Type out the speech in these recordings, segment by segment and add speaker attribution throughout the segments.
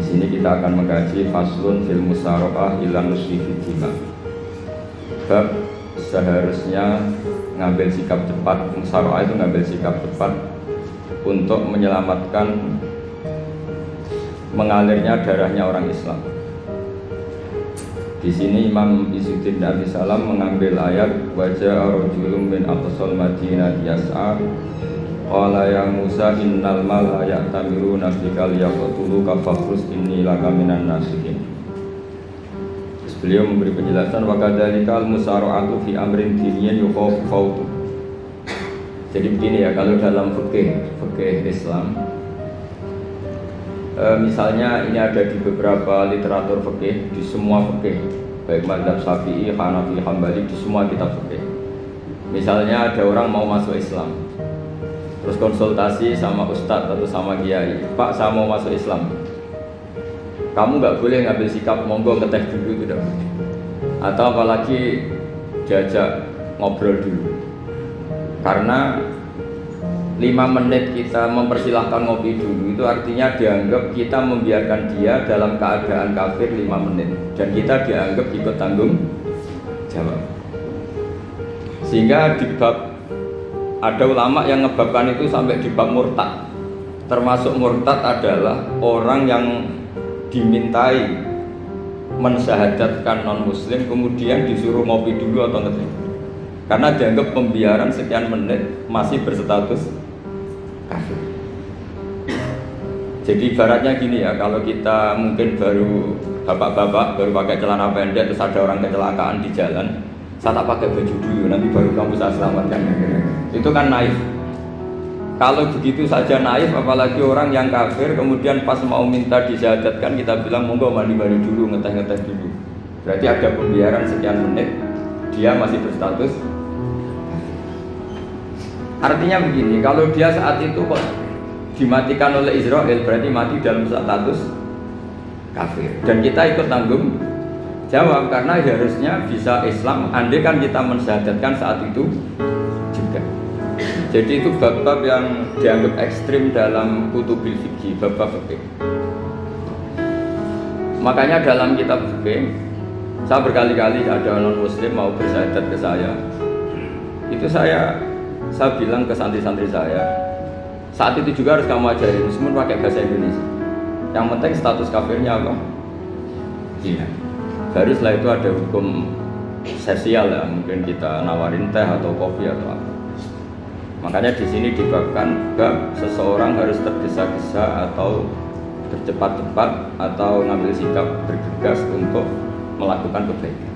Speaker 1: Di sini kita akan mengkaji faslun fil musara'ah ila nusfi fid. Bab seharusnya ngambil sikap cepat. Musara'ah itu ngambil sikap cepat untuk menyelamatkan mengalirnya darahnya orang Islam. Di sini Imam Izzuddin Abi Salam mengambil ayat wajah rajulun min aqsal Madinah yas'a qala ya Musa innal mala ya'tamiruna bikal yaqtuluka fafrus inni laka minan nasihin. Beliau memberi penjelasan wa kadzalikal musara'atu fi amrin diniyyin yukhafu fawtu. Jadi begini ya, kalau dalam fikih Islam misalnya ini ada di beberapa literatur fikih, di semua fikih baik mazhab Syafi'i, Hanafi, Hambali, di semua kitab fikih. Misalnya ada orang mau masuk Islam, terus konsultasi sama ustadz atau sama kiai, Pak saya mau masuk Islam, kamu nggak boleh ngambil sikap monggo ngeteh dulu, tidak boleh. Atau apalagi diajak ngobrol dulu, karena 5 menit kita mempersilahkan ngopi dulu itu artinya dianggap kita membiarkan dia dalam keadaan kafir 5 menit dan kita dianggap ikut tanggung jawab. Sehingga di bab ada ulama yang ngebabkan itu sampai di bab murtad. Termasuk murtad adalah orang yang dimintai mensyahadatkan non muslim kemudian disuruh ngopi dulu atau ngeteh. Karena dianggap pembiaran sekian menit masih berstatus kafir. Jadi ibaratnya gini ya, kalau kita mungkin baru bapak-bapak baru pakai celana pendek terus ada orang kecelakaan di jalan, saya tak pakai baju dulu nanti baru kamu saya selamatkan. Itu kan naif. Kalau begitu saja naif, apalagi orang yang kafir kemudian pas mau minta disyahadatkan kita bilang monggo mandi-mandi dulu, ngeteh-ngeteh dulu. Berarti ada pembiaran sekian menit, dia masih berstatus. Artinya begini, kalau dia saat itu kok dimatikan oleh Israel berarti mati dalam status kafir dan kita ikut tanggung jawab karena harusnya bisa Islam andai kan kita mensyahadatkan saat itu juga. Jadi itu bab-bab yang dianggap ekstrim dalam kutubil fikih, bab-bab fikih. Makanya dalam kitab fikih saya berkali-kali ada non muslim mau bersyahadat ke saya, itu saya bilang ke santri-santri saya, saat itu juga harus kamu ajarin meskipun pakai bahasa Indonesia. Yang penting status kafirnya apa? Iya. Baru setelah itu ada hukum sosial ya, mungkin kita nawarin teh atau kopi atau apa. Makanya di sini dibabkan bab seseorang harus tergesa-gesa atau bercepat-cepat atau ngambil sikap bergegas untuk melakukan kebaikan.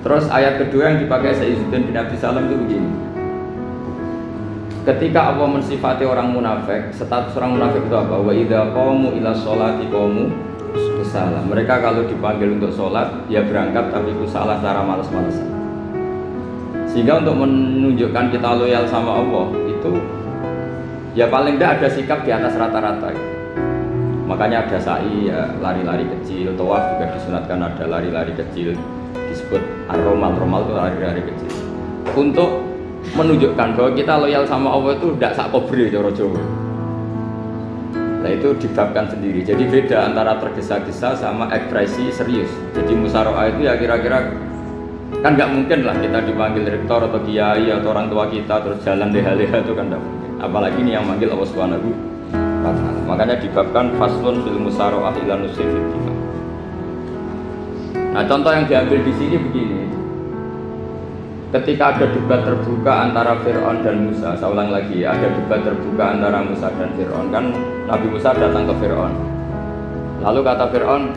Speaker 1: Terus ayat kedua yang dipakai Izzuddin bin Abi Salam itu begini. Ketika Allah mensifati orang munafik, status orang munafik itu apa? Wa idza qamu ila sholati qamu kusala. Mereka kalau dipanggil untuk sholat, ya berangkat tapi kusala secara malas-malasan. Sehingga untuk menunjukkan kita loyal sama Allah itu ya paling tidak ada sikap di atas rata-rata. Makanya ada sa'i ya lari-lari kecil, tawaf juga disunatkan ada lari-lari kecil. Disebut ar-romal itu lari-lari kecil untuk menunjukkan bahwa kita loyal sama Allah itu tidak sak kobre cara Jawa. Nah itu dibabkan sendiri. Jadi beda antara tergesa-gesa sama ekspresi serius. Jadi musara'ah itu ya kira-kira kan nggak mungkin lah kita dipanggil rektor atau kiai atau orang tua kita terus jalan leha-leha itu kan nggak mungkin. Apalagi ini yang manggil Allah Subhanahu wa ta'ala. Makanya dibabkan faslun fil musara'ah ila nusfi fid. Nah contoh yang diambil di sini begini, ketika ada debat terbuka antara Fir'aun dan Musa, saya ulang lagi, ada debat terbuka antara Musa dan Fir'aun, kan Nabi Musa datang ke Fir'aun, lalu kata Fir'aun,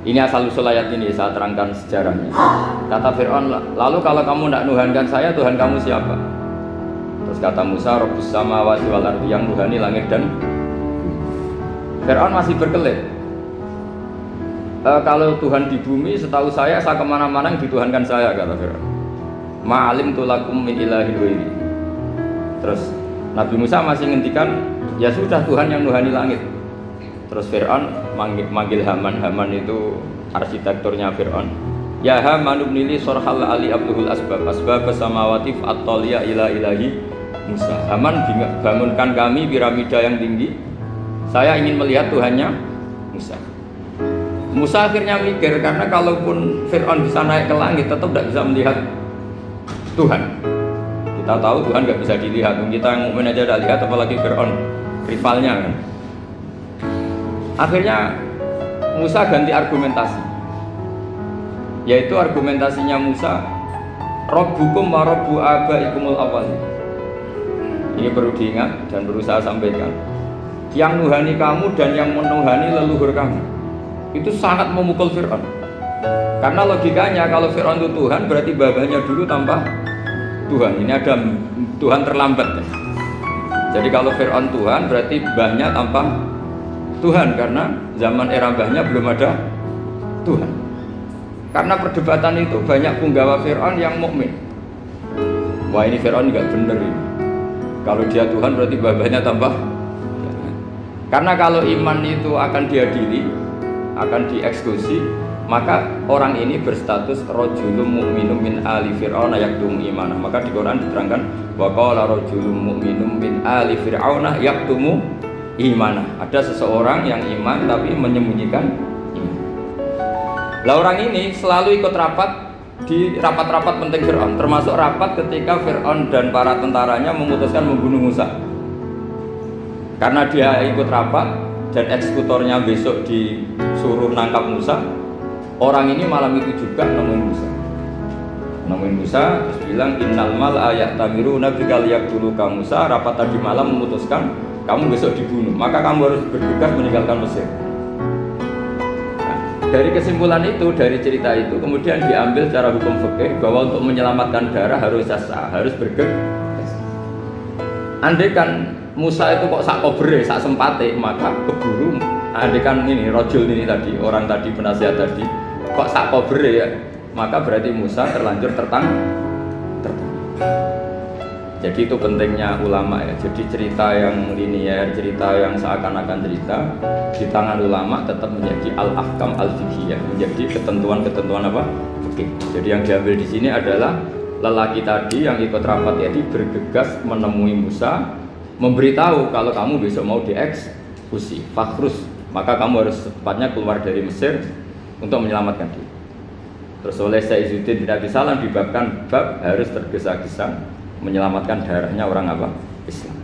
Speaker 1: ini asal-usul ayat ini saya terangkan sejarahnya. Kata Fir'aun, lalu kalau kamu tidak nuhankan saya, Tuhan kamu siapa? Terus kata Musa, Rabbus samawati wal ardi, yang nuhani langit dan bumi. Fir'aun masih berkelit. Kalau Tuhan di bumi, setahu saya kemana-mana yang dituhankan saya, kata Fir'aun. Ma'alim tulakum min ilahin wairi. Terus Nabi Musa masih ngendikan, ya sudah Tuhan yang nuhani langit. Terus Fir'aun manggil Haman. Haman itu arsitekturnya Fir'aun. Ya Haman ibnili sorhal ali abduhul asbab samawati fa'attaliya ila ilahi Musa. Haman bangunkan kami piramida yang tinggi Saya ingin melihat Tuhannya Musa. Musa akhirnya mikir, karena kalaupun Fir'aun bisa naik ke langit tetap tidak bisa melihat Tuhan. Kita tahu Tuhan nggak bisa dilihat, kita yang mukmin aja tidak lihat, apalagi Fir'aun, rivalnya kan. Akhirnya Musa ganti argumentasi, yaitu argumentasinya Musa, Rabbukum wa Rabbu abaikumul awwalin. Ini perlu diingat dan perlu saya sampaikan. Yang nuhani kamu dan yang menuhani leluhur kamu, itu sangat memukul Fir'aun. Karena logikanya kalau Fir'aun itu Tuhan, berarti babanya dulu tanpa Tuhan. Ini ada Tuhan terlambat. Jadi kalau Fir'aun Tuhan, berarti mbahnya tanpa Tuhan, karena zaman era mbahnya belum ada Tuhan. Karena perdebatan itu banyak punggawa Fir'aun yang mukmin. Wah, ini Fir'aun nggak bener ini. Kalau dia Tuhan berarti mbahnya tanpa. Karena kalau iman itu akan diadili, akan dieksekusi, maka orang ini berstatus rajulun mu'minun min ali fir'auna yaktumu imanah. Maka di Quran diterangkan wa qala rajulun mu'minun min ali fir'auna yaktumu imanah. Ada seseorang yang iman tapi menyembunyikan iman. Lah orang ini selalu ikut rapat di rapat-rapat penting Fir'aun, termasuk rapat ketika Fir'aun dan para tentaranya memutuskan membunuh Musa. Karena dia ikut rapat dan eksekutornya besok disuruh nangkap Musa, orang ini malam itu juga nemuin Musa terus bilang innal mal ayat tamiru nabikal yaqtulu ka Musa. Rapat tadi malam memutuskan kamu besok dibunuh, maka kamu harus bergegas meninggalkan Mesir. Nah, dari kesimpulan itu, dari cerita itu kemudian diambil secara hukum fikih bahwa untuk menyelamatkan darah harus sah, harus bergegas. Andai kan Musa itu kok sak kobre, sak sempate, maka keburu. Andekan ini rojul ini tadi, orang tadi penasihat tadi, kok sak kobre ya, maka berarti Musa terlanjur tertangkap. Jadi itu pentingnya ulama ya. Jadi cerita yang linear, cerita yang seakan-akan cerita di tangan ulama tetap menjadi al-ahkam al-fiqhiyah, menjadi ketentuan-ketentuan apa? Oke. Jadi yang diambil di sini adalah lelaki tadi yang ikut rapat tadi bergegas menemui Musa, memberitahu kalau kamu besok mau dieksekusi, fakhrus, maka kamu harus secepatnya keluar dari Mesir untuk menyelamatkan diri. Terus oleh Syekh Izzuddin bin Abdissalam dibabkan bab harus tergesa-gesa menyelamatkan darahnya orang apa? Islam.